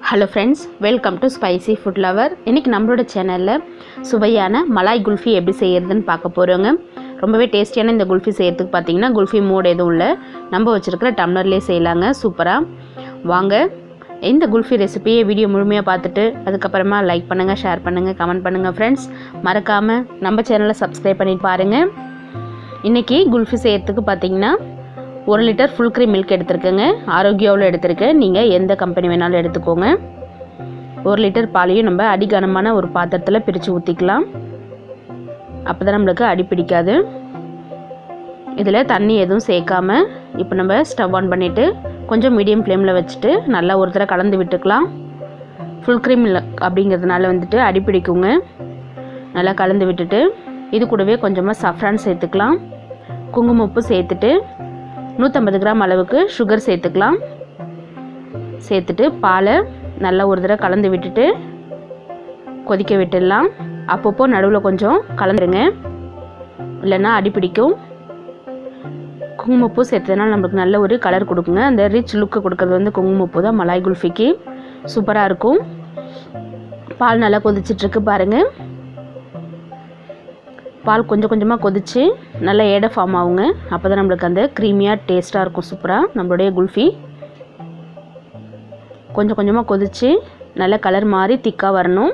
Hello friends, welcome to Spicy Food Lover. இன்னைக்கு நம்மளோட சேனல்ல சுவையான மலாய் குல்ஃபி எப்படி செய்யறதுன்னு பார்க்க போறோங்க. ரொம்பவே டேஸ்டியான இந்த குல்ஃபி செய்யிறதுக்கு பாத்தீங்கன்னா குல்ஃபி மோட் எதுவும் இல்ல. நம்ம வச்சிருக்கிற டம்ளர்லயே செய்யலாங்க. சூப்பரா. வாங்க இந்த குல்ஃபி ரெசிபியை வீடியோ முழுமையா பார்த்துட்டு அதுக்கு அப்புறமா லைக் பண்ணுங்க, ஷேர் பண்ணுங்க, கமெண்ட் பண்ணுங்க फ्रेंड्स. மறக்காம நம்ம சேனலை சப்ஸ்கிரைப் பண்ணி பாருங்க. இன்னைக்கு குல்ஃபி செய்யிறதுக்கு பாத்தீங்கன்னா 1 லிட்டர் ஃபுல் க்ரீம் மில்க் எடுத்துருக்கேங்க. ஆரோக்கியாவில் எடுத்துருக்கேன். நீங்கள் எந்த கம்பெனி வேணாலும் எடுத்துக்கோங்க. 1 லிட்டர் பாலையும் நம்ம அடிகனமான ஒரு பாத்திரத்தில் பிரித்து ஊற்றிக்கலாம். அப்போ தான் நம்மளுக்கு அடி பிடிக்காது. இதில் தண்ணி எதுவும் சேர்க்காம இப்போ நம்ம ஸ்டவ் ஆன் பண்ணிவிட்டு கொஞ்சம் மீடியம் ஃப்ளேமில் வச்சுட்டு நல்லா ஒரு தடவை கலந்து விட்டுக்கலாம். ஃபுல் க்ரீம் அப்படிங்கிறதுனால வந்துட்டு அடி பிடிக்குங்க. நல்லா கலந்து விட்டுட்டு இது கூடவே கொஞ்சமாக சஃப்ரான் சேர்த்துக்கலாம். குங்குமப்பூ சேர்த்துட்டு 150 கிராம் அளவுக்கு சுகர் சேர்த்துக்கலாம். சேர்த்துட்டு பாலை நல்லா ஒரு தடவை கலந்து விட்டுட்டு கொதிக்க விட்டுடலாம். அப்பப்போ நடுவில் கொஞ்சம் கலந்துருங்க, இல்லைன்னா அடி பிடிக்கும். குங்குமப்பூ சேர்த்ததுனால நம்மளுக்கு நல்ல ஒரு கலர் கொடுக்குங்க. அந்த ரிச் லுக்கு கொடுக்கறது வந்து குங்குமப்பூ தான் மலாய் குல்ஃபிக்கு சூப்பராக இருக்கும். பால் நல்லா கொதிச்சிட்ருக்கு பாருங்கள். பால் கொஞ்சம் கொஞ்சமாக கொதித்து நல்லா ஏடை ஃபார்ம் ஆகுங்க. அப்போ தான் நம்மளுக்கு அந்த க்ரீமியாக டேஸ்ட்டாக இருக்கும். சூப்பராக நம்மளுடைய குல்ஃபி கொஞ்சம் கொஞ்சமாக கொதித்து நல்லா கலர் மாதிரி திக்காக வரணும்.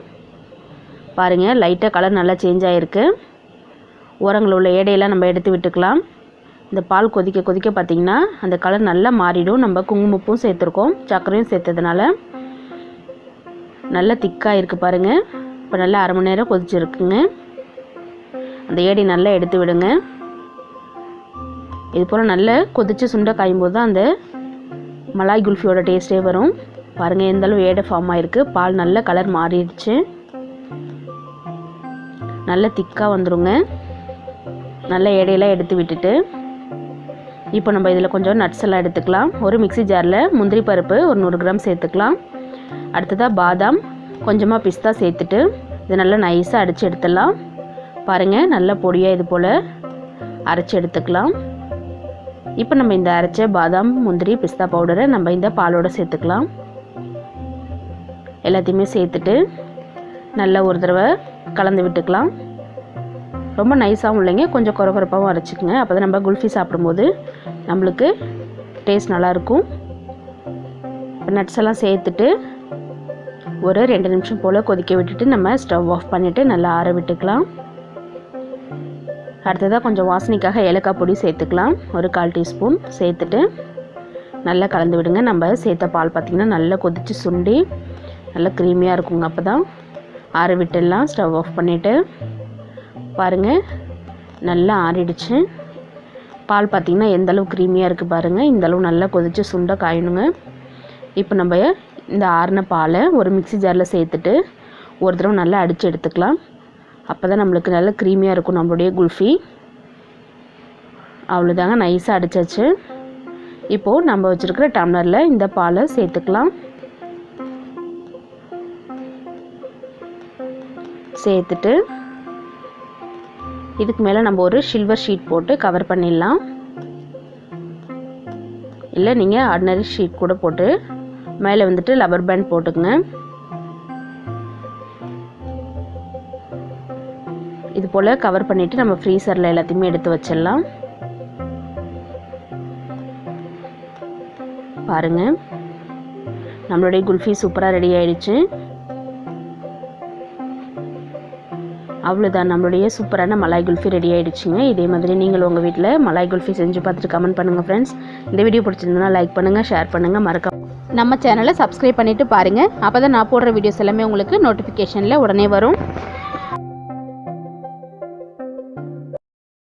பாருங்கள், லைட்டாக கலர் நல்லா சேஞ்ச் ஆகிருக்கு. ஓரங்களில் உள்ள ஏடையெல்லாம் நம்ம எடுத்து விட்டுக்கலாம். இந்த பால் கொதிக்க கொதிக்க பார்த்திங்கன்னா அந்த கலர் நல்லா மாறிடும். நம்ம குங்குமப்பூவும் சேர்த்துருக்கோம், சர்க்கரையும் சேர்த்ததுனால நல்லா திக்காக இருக்குது பாருங்கள். இப்போ நல்லா அரை மணி நேரம் கொதிச்சிருக்குங்க. அந்த ஏடி நல்லா எடுத்து விடுங்க. இது போல் நல்லா கொதித்து சுண்டை காயும் போது தான் அந்த மலாய் குல்ஃபியோட டேஸ்ட்டே வரும். பாருங்கள் எந்தளவு ஏடை ஃபார்ம் ஆகிருக்கு. பால் நல்ல கலர் மாறிடுச்சு, நல்லா திக்காக வந்துடுங்க. நல்ல ஏடையெல்லாம் எடுத்து விட்டுட்டு இப்போ நம்ம இதில் கொஞ்சம் நட்ஸ் எல்லாம் எடுத்துக்கலாம். ஒரு மிக்ஸி ஜாரில் முந்திரி பருப்பு ஒரு 100 கிராம் சேர்த்துக்கலாம். அடுத்ததாக பாதாம், கொஞ்சமாக பிஸ்தா சேர்த்துட்டு இதை நல்லா நைஸாக அடித்து எடுத்துடலாம். பாருங்கள், நல்ல பொடியாக இது போல் அரைச்சி எடுத்துக்கலாம். இப்போ நம்ம இந்த அரைச்ச பாதாம், முந்திரி, பிஸ்தா பவுடரை நம்ம இந்த பாலோடு சேர்த்துக்கலாம். எல்லாத்தையுமே சேர்த்துட்டு நல்லா ஒரு தடவை கலந்து விட்டுக்கலாம். ரொம்ப நைஸாகவும் இல்லைங்க, கொஞ்சம் குறகுறப்பாகவும் அரைச்சிக்கோங்க. அப்போ தான் நம்ம குல்ஃபி சாப்பிடும்போது நம்மளுக்கு டேஸ்ட் நல்லாயிருக்கும். இப்போ நட்ஸ் எல்லாம் சேர்த்துட்டு ஒரு 2 நிமிஷம் போல் கொதிக்க விட்டுட்டு நம்ம ஸ்டவ் ஆஃப் பண்ணிவிட்டு நல்லா ஆற விட்டுக்கலாம். அடுத்ததாக கொஞ்சம் வாசனைக்காக ஏலக்காய் பொடி சேர்த்துக்கலாம். ஒரு 1/4 டீஸ்பூன் சேர்த்துட்டு நல்லா கலந்து விடுங்க. நம்ம சேர்த்த பால் பார்த்திங்கன்னா நல்லா கொதித்து சுண்டி நல்லா க்ரீமியாக இருக்குங்க. அப்போ தான் ஆற விட்டுடலாம். ஸ்டவ் ஆஃப் பண்ணிவிட்டு பாருங்கள், நல்லா ஆறிடுச்சு. பால் பார்த்திங்கன்னா எந்தளவு க்ரீமியாக இருக்குது பாருங்கள். இந்தளவு நல்லா கொதித்து சுண்ட காயணுங்க. இப்போ நம்ம இந்த ஆறின பாலை ஒரு மிக்ஸி ஜாரில் சேர்த்துட்டு ஒரு தடவை நல்லா அடித்து எடுத்துக்கலாம். அப்போ தான் நம்மளுக்கு நல்ல க்ரீமியாக இருக்கும் நம்மளுடைய குல்ஃபி. அவ்வளோதாங்க, நைஸாக அடித்தாச்சு. இப்போது நம்ம வச்சுருக்கிற டம்ளரில் இந்த பாலை சேர்த்துக்கலாம். சேர்த்துட்டு இதுக்கு மேலே நம்ம ஒரு சில்வர் ஷீட் போட்டு கவர் பண்ணிடலாம். இல்லை நீங்கள் ஆர்டினரி ஷீட் கூட போட்டு மேலே வந்துட்டு ரப்பர் பேண்ட் போட்டுக்குங்க. இது போல் கவர் பண்ணிவிட்டு நம்ம ஃப்ரீசரில் எல்லாத்தையுமே எடுத்து வச்சிடலாம். பாருங்கள், நம்மளுடைய குல்ஃபி சூப்பராக ரெடி ஆகிடுச்சு. அவ்வளோதான், நம்மளுடைய சூப்பரான மலாய் குல்ஃபி ரெடி ஆகிடுச்சுங்க. இதே மாதிரி நீங்கள் உங்கள் வீட்டில் மலாய் குல்ஃபி செஞ்சு பார்த்துட்டு கமெண்ட் பண்ணுங்கள் ஃப்ரெண்ட்ஸ். இந்த வீடியோ பிடிச்சிருந்ததுன்னா லைக் பண்ணுங்கள், ஷேர் பண்ணுங்கள், மறக்காம நம்ம சேனலை சப்ஸ்கிரைப் பண்ணிவிட்டு பாருங்கள். அப்போ தான் நான் போடுற வீடியோஸ் எல்லாமே உங்களுக்கு நோட்டிஃபிகேஷனில் உடனே வரும்.